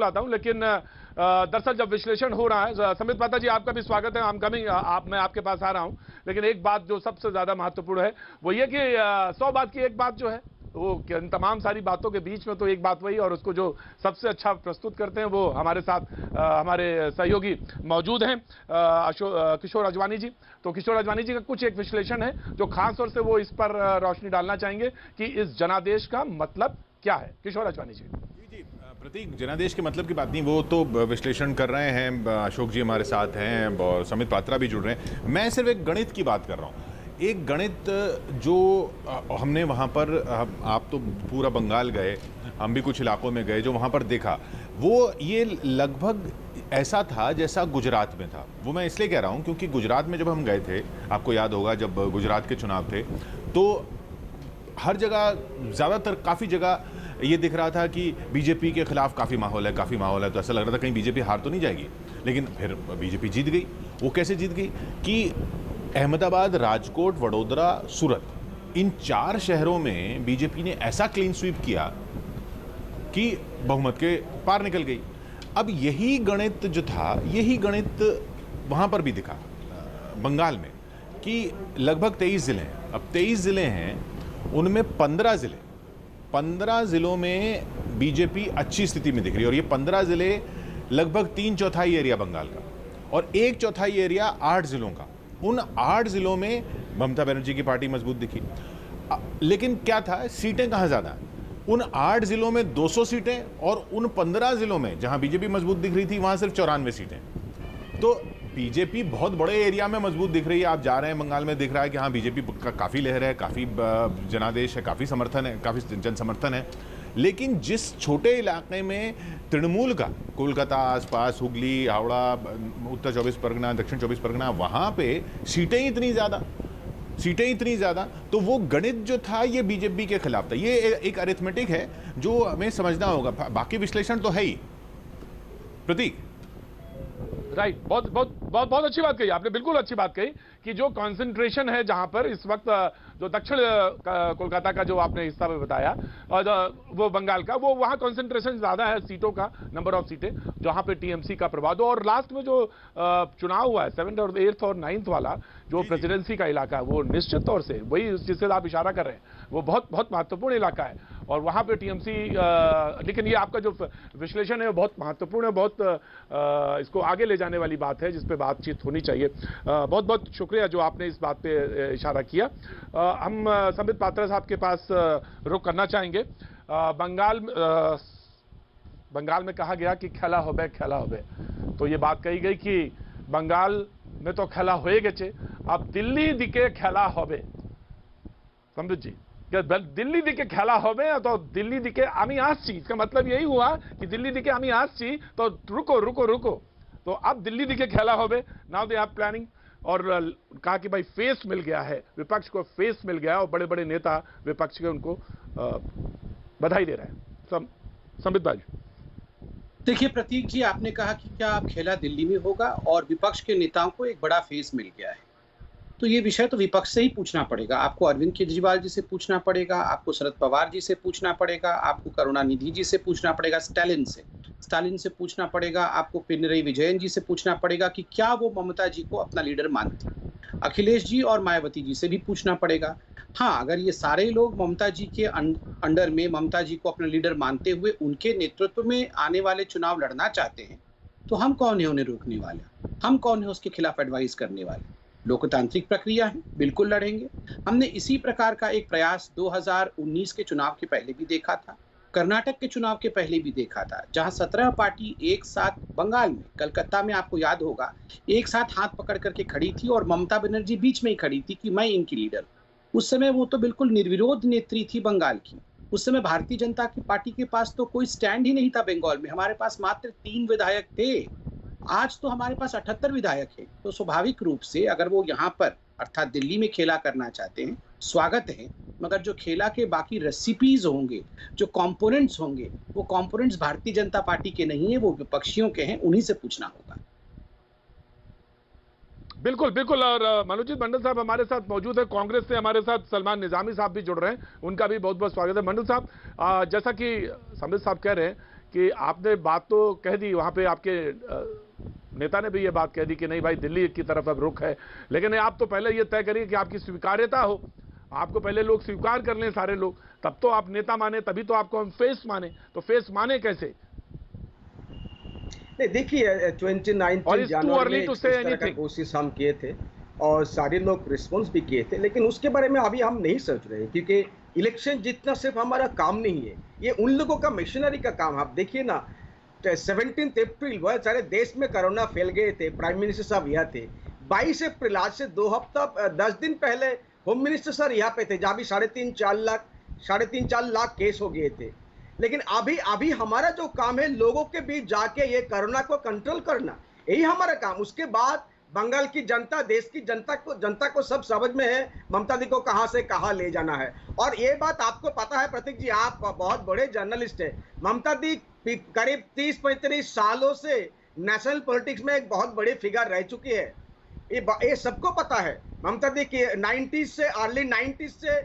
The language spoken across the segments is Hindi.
लाता हूं, लेकिन दरअसल जब विश्लेषण हो रहा है, संबित पात्रा जी आपका भी स्वागत है, मैं आपके पास आ रहा हूं। लेकिन एक बात जो सबसे ज्यादा महत्वपूर्ण है वो ये कि 100 बात की एक बात जो है वो इन तमाम सारी बातों के बीच में तो एक बात वही, और उसको जो सबसे अच्छा प्रस्तुत करते हैं वो हमारे साथ हमारे सहयोगी मौजूद हैं, किशोर अजवानी जी। तो किशोर अजवानी जी का कुछ एक विश्लेषण है जो खास तौर से वो इस पर रोशनी डालना चाहेंगे कि इस जनादेश का मतलब क्या है। किशोर अजवानी जी। जी प्रतीक, जनादेश के मतलब की बात नहीं, वो तो विश्लेषण कर रहे हैं, अशोक जी हमारे साथ हैं और संबित पात्रा भी जुड़ रहे हैं। मैं सिर्फ एक गणित की बात कर रहा हूँ, एक गणित जो हमने वहाँ पर, आप तो पूरा बंगाल गए, हम भी कुछ इलाकों में गए, जो वहाँ पर देखा वो ये लगभग ऐसा था जैसा गुजरात में था। वो मैं इसलिए कह रहा हूँ क्योंकि गुजरात में जब हम गए थे, आपको याद होगा जब गुजरात के चुनाव थे, तो हर जगह, ज़्यादातर काफ़ी जगह ये दिख रहा था कि बीजेपी के खिलाफ काफ़ी माहौल है, तो ऐसा लग रहा था कहीं बीजेपी हार तो नहीं जाएगी। लेकिन फिर बीजेपी जीत गई। वो कैसे जीत गई कि अहमदाबाद, राजकोट, वडोदरा, सूरत, इन 4 शहरों में बीजेपी ने ऐसा क्लीन स्वीप किया कि बहुमत के पार निकल गई। अब यही गणित जो था, यही गणित वहाँ पर भी दिखा बंगाल में कि लगभग 23 ज़िले हैं। अब 23 ज़िले हैं, उनमें 15 ज़िलों में बीजेपी अच्छी स्थिति में दिख रही है, और ये 15 ज़िले लगभग 3/4 एरिया बंगाल का और 1/4 एरिया 8 ज़िलों का। उन 8 ज़िलों में ममता बनर्जी की पार्टी मजबूत दिखी। लेकिन क्या था, सीटें कहाँ ज़्यादा? उन 8 ज़िलों में 200 सीटें, और उन 15 ज़िलों में जहाँ बीजेपी मजबूत दिख रही थी वहाँ सिर्फ 94 सीटें। तो बीजेपी बहुत बड़े एरिया में मजबूत दिख रही है। आप जा रहे हैं बंगाल में, दिख रहा है कि हाँ बीजेपी का काफ़ी लहर है, काफ़ी जनादेश है, काफ़ी समर्थन है, काफ़ी जन समर्थन है। लेकिन जिस छोटे इलाके में तृणमूल का, कोलकाता आसपास, हुगली, हावड़ा, उत्तर 24 परगना, दक्षिण 24 परगना, वहाँ पे सीटें इतनी ज़्यादा, तो वो गणित जो था ये बीजेपी के खिलाफ था। ये एक अरिथमेटिक है जो हमें समझना होगा, बाकी विश्लेषण तो है ही। प्रतीक, राइट, बहुत अच्छी बात कही आपने, बिल्कुल अच्छी बात कही कि जो कंसंट्रेशन है जहां पर इस वक्त, जो दक्षिण कोलकाता का जो आपने हिस्सा में बताया, और वो बंगाल का, वो वहां कंसंट्रेशन ज्यादा है सीटों का, नंबर ऑफ सीटें जहां पे टीएमसी का प्रभाव। और लास्ट में जो चुनाव हुआ है 7th और 8th और 9th वाला जो प्रेसिडेंसी का इलाका है, वो निश्चित तौर से वही जिससे आप इशारा कर रहे हैं, वो बहुत महत्वपूर्ण इलाका है और वहां पे टीएमसी। लेकिन ये आपका जो विश्लेषण है वो बहुत महत्वपूर्ण है, बहुत इसको आगे ले जाने वाली बात है जिस पे बातचीत होनी चाहिए। बहुत शुक्रिया जो आपने इस बात पे इशारा किया। हम संबित पात्रा साहब के पास रुख करना चाहेंगे। बंगाल में कहा गया कि खेला होबे, तो ये बात कही गई कि बंगाल में तो खेला होए गेছে, अब दिल्ली दिके खेला होबे। संबित जी, दिल्ली दिके खेला होबे, तो दिल्ली दिके आमी आसছি, इसका मतलब यही हुआ कि दिल्ली दिके आमी आसছি, तो रुको, तो अब दिल्ली दिखे खेला होबे। नाउ दे हैव प्लानिंग, और कहा कि भाई फेस मिल गया है, विपक्ष को फेस मिल गया, और बड़े बड़े नेता विपक्ष के उनको बधाई दे रहे हैं। संबित भाई, देखिए प्रतीक जी, आपने कहा कि क्या अब खेला दिल्ली में होगा और विपक्ष के नेताओं को एक बड़ा फेस मिल गया है, तो ये विषय तो विपक्ष से ही पूछना पड़ेगा। आपको अरविंद केजरीवाल जी से पूछना पड़ेगा, आपको शरद पवार जी से पूछना पड़ेगा, आपको करुणानिधि जी से पूछना पड़ेगा, स्टालिन से पूछना पड़ेगा, आपको पिनरई विजयन जी से पूछना पड़ेगा कि क्या वो ममता जी को अपना लीडर मानते हैं। अखिलेश जी और मायावती जी से भी पूछना पड़ेगा। हाँ, अगर ये सारे लोग ममता जी के अंडर में ममता जी को अपना लीडर मानते हुए उनके नेतृत्व में आने वाले चुनाव लड़ना चाहते हैं, तो हम कौन है उन्हें रोकने वाले? हम कौन है उसके खिलाफ एडवाइस करने वाले? लोकतांत्रिक प्रक्रिया है, बिल्कुल लड़ेंगे। हमने इसी प्रकार का एक प्रयास 2019 के चुनाव के पहले भी देखा था, कर्नाटक के चुनाव के पहले भी देखा था, जहां 17 पार्टी एक साथ बंगाल में, कलकत्ता में आपको याद होगा, एक साथ हाथ पकड़ करके खड़ी थी और ममता बनर्जी बीच में ही खड़ी थी कि मैं इनकी लीडर। उस समय वो तो बिल्कुल निर्विरोध नेत्री थी बंगाल की। उस समय भारतीय जनता की पार्टी के पास तो कोई स्टैंड ही नहीं था बंगाल में, हमारे पास मात्र 3 विधायक थे। आज तो हमारे पास 78 विधायक हैं। तो स्वाभाविक रूप से अगर वो यहाँ पर अर्थात दिल्ली में खेला करना चाहते हैं, स्वागत है, मगर जो खेला के बाकी रेसिपीज होंगे, जो कंपोनेंट्स होंगे, वो कंपोनेंट्स भारतीय जनता पार्टी के नहीं है, वो विपक्षियों के हैं, उन्हीं से पूछना होगा। बिल्कुल। और मनोजीत मंडल साहब हमारे साथ मौजूद है, कांग्रेस से हमारे साथ सलमान निजामी साहब भी जुड़ रहे हैं, उनका भी बहुत स्वागत है। मंडल साहब, जैसा कि संबित साहब कह रहे हैं कि आपने बात तो कह दी, वहां पे आपके नेता ने भी ये बात कह दी कि नहीं भाई दिल्ली की तरफ अब रुख है, लेकिन आप तो पहले ये तय करिए कि आपकी स्वीकार्यता हो, आपको पहले लोग स्वीकार कर लें सारे लोग, तब तो आप नेता माने, तभी तो आपको हम फेस माने। तो फेस माने कैसे? नहीं देखिए 2019 जनवरी में इस तरह का कोशिश हम किए थे और सारे लोग रिस्पॉन्स भी किए थे, लेकिन उसके बारे में अभी हम नहीं सोच रहे क्योंकि इलेक्शन जीतना सिर्फ हमारा काम नहीं है, ये उन लोगों का मिशनरी का काम। आप देखिए ना 17 अप्रैल वह सारे देश में कोरोना फैल गए थे, प्राइम मिनिस्टर साहब यहाँ थे। 22 अप्रैल आज से 2 हफ्ता 10 दिन पहले होम मिनिस्टर सर यहाँ पे थे, जहाँ भी 3.5-4 लाख केस हो गए थे। लेकिन अभी हमारा जो काम है लोगों के बीच जाके ये कोरोना को कंट्रोल करना, यही हमारा काम। उसके बाद बंगाल की जनता, देश की जनता को सब समझ में है ममता दी को कहां से कहां ले जाना है। और ये बात आपको पता है प्रतीक जी, आप बहुत बड़े जर्नलिस्ट हैं, ममता दी करीब 30-35 सालों से नेशनल पॉलिटिक्स में एक बहुत बड़ी फिगर रह चुकी है, ये सबको पता है। ममता दी की 90s से अर्ली 90s से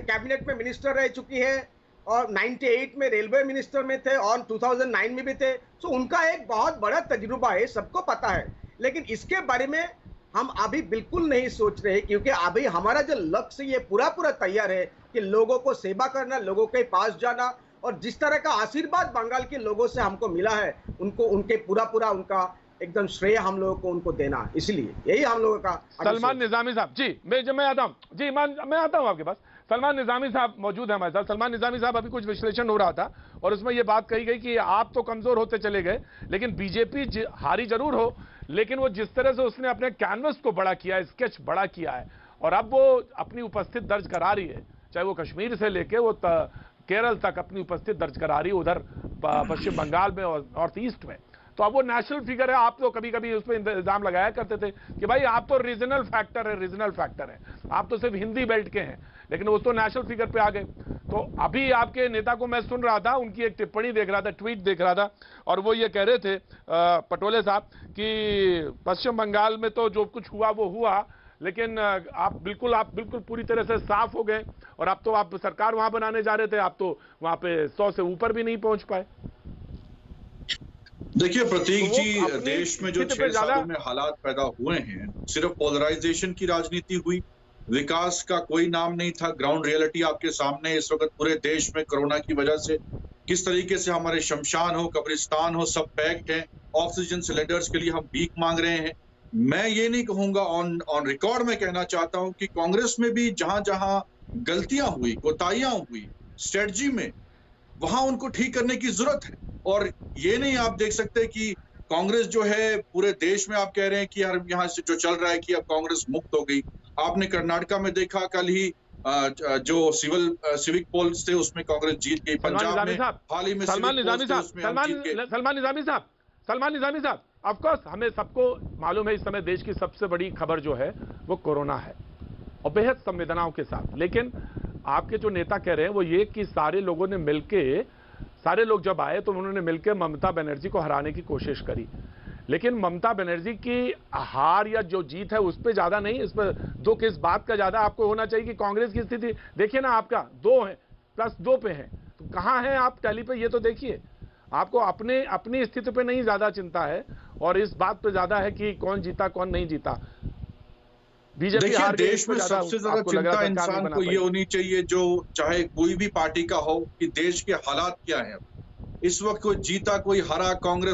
कैबिनेट में मिनिस्टर रह चुकी है और 98 में रेलवे मिनिस्टर में थे और 2009 में भी थे। तो उनका एक बहुत बड़ा तजुर्बा है, सबको पता है। लेकिन इसके बारे में हम अभी बिल्कुल नहीं सोच रहे क्योंकि अभी हमारा जो लक्ष्य ये पूरा तैयार है कि लोगों को सेवा करना, लोगों के पास जाना, और जिस तरह का आशीर्वाद बंगाल के लोगों से हमको मिला है उनको उनके पूरा उनका एकदम श्रेय हम लोगों को उनको देना, इसलिए यही हम लोगों का। सलमान निजामी साहब जी, मैं आता हूँ जी, मैं आता हूँ आपके पास। सलमान निजामी साहब मौजूद है हमारे साथ। सलमान निजामी साहब, अभी कुछ विश्लेषण हो रहा था और उसमें यह बात कही गई कि आप तो कमजोर होते चले गए, लेकिन बीजेपी हारी जरूर हो, लेकिन वो जिस तरह से उसने अपने कैनवस को बड़ा किया है, स्केच बड़ा किया है, और अब वो अपनी उपस्थिति दर्ज करा रही है, चाहे वो कश्मीर से लेके वो केरल तक अपनी उपस्थिति दर्ज करा रही है, उधर पश्चिम बंगाल में और नॉर्थ ईस्ट में। तो अब वो नेशनल फिगर है। आप तो कभी कभी उस पर इल्जाम लगाया करते थे कि भाई आप तो रीजनल फैक्टर है, आप तो सिर्फ हिंदी बेल्ट के हैं, लेकिन वो तो नेशनल फिगर पे आ गए। तो अभी आपके नेता को मैं सुन रहा था, उनकी एक टिप्पणी देख रहा था, ट्वीट देख रहा था, और वो ये कह रहे थे पटोले साहब कि पश्चिम बंगाल में तो जो कुछ हुआ वो हुआ, लेकिन आप बिल्कुल पूरी तरह से साफ हो गए, और अब तो आप सरकार वहां बनाने जा रहे थे, आप तो वहां पे 100 से ऊपर भी नहीं पहुंच पाए। देखिए प्रतीक जी, देश में जो 6 सालों में हालात पैदा हुए हैं, सिर्फ पोलराइजेशन की राजनीति हुई, विकास का कोई नाम नहीं था। ग्राउंड रियलिटी आपके सामने इस वक्त पूरे देश में कोरोना की वजह से किस तरीके से हमारे शमशान हो, कब्रिस्तान हो, सब पैक्ड हैं। ऑक्सीजन सिलेंडर्स के लिए हम भीख मांग रहे हैं। मैं ये नहीं कहूंगा, ऑन रिकॉर्ड में कहना चाहता हूं कि कांग्रेस में भी जहां जहां गलतियां हुई, कोताहियां हुई स्ट्रेटजी में, वहां उनको ठीक करने की जरूरत है। और ये नहीं आप देख सकते कि कांग्रेस जो है पूरे देश में आप कह रहे हैं कि यार यहाँ से जो चल रहा है कि अब कांग्रेस मुक्त हो गई। आपने कर्नाटका में देखा, कल ही जो सिविक पोल्स थे उसमें कांग्रेस जीत गई। पंजाब में हाल ही में सलमान निजामी साहब, ऑफ कोर्स हमें सबको मालूम है इस समय देश की सबसे बड़ी खबर जो है वो कोरोना है, और बेहद संवेदनाओं के साथ। लेकिन आपके जो नेता कह रहे हैं वो ये कि सारे लोगों ने मिलके, सारे लोग जब आए तो उन्होंने मिलकर ममता बनर्जी को हराने की कोशिश करी, लेकिन ममता बनर्जी की हार या जो जीत है उस पर ज्यादा नहीं, इस पर दुख इस बात का ज्यादा आपको होना चाहिए कि कांग्रेस की स्थिति देखिए ना, आपका 2 है +2 पे है, तो कहां है आप टैली पे, ये तो देखिए। आपको अपनी स्थिति पे नहीं ज्यादा चिंता है और इस बात पे ज्यादा है कि कौन जीता कौन नहीं जीता। बीजेपी हार गई, देश में सबसे ज्यादा चिंता इंसान को ये होनी चाहिए, जो चाहे कोई भी पार्टी का हो, कि देश के हालात क्या हैं। इस वक्त कोई जीता कोई हारा, कांग्रेस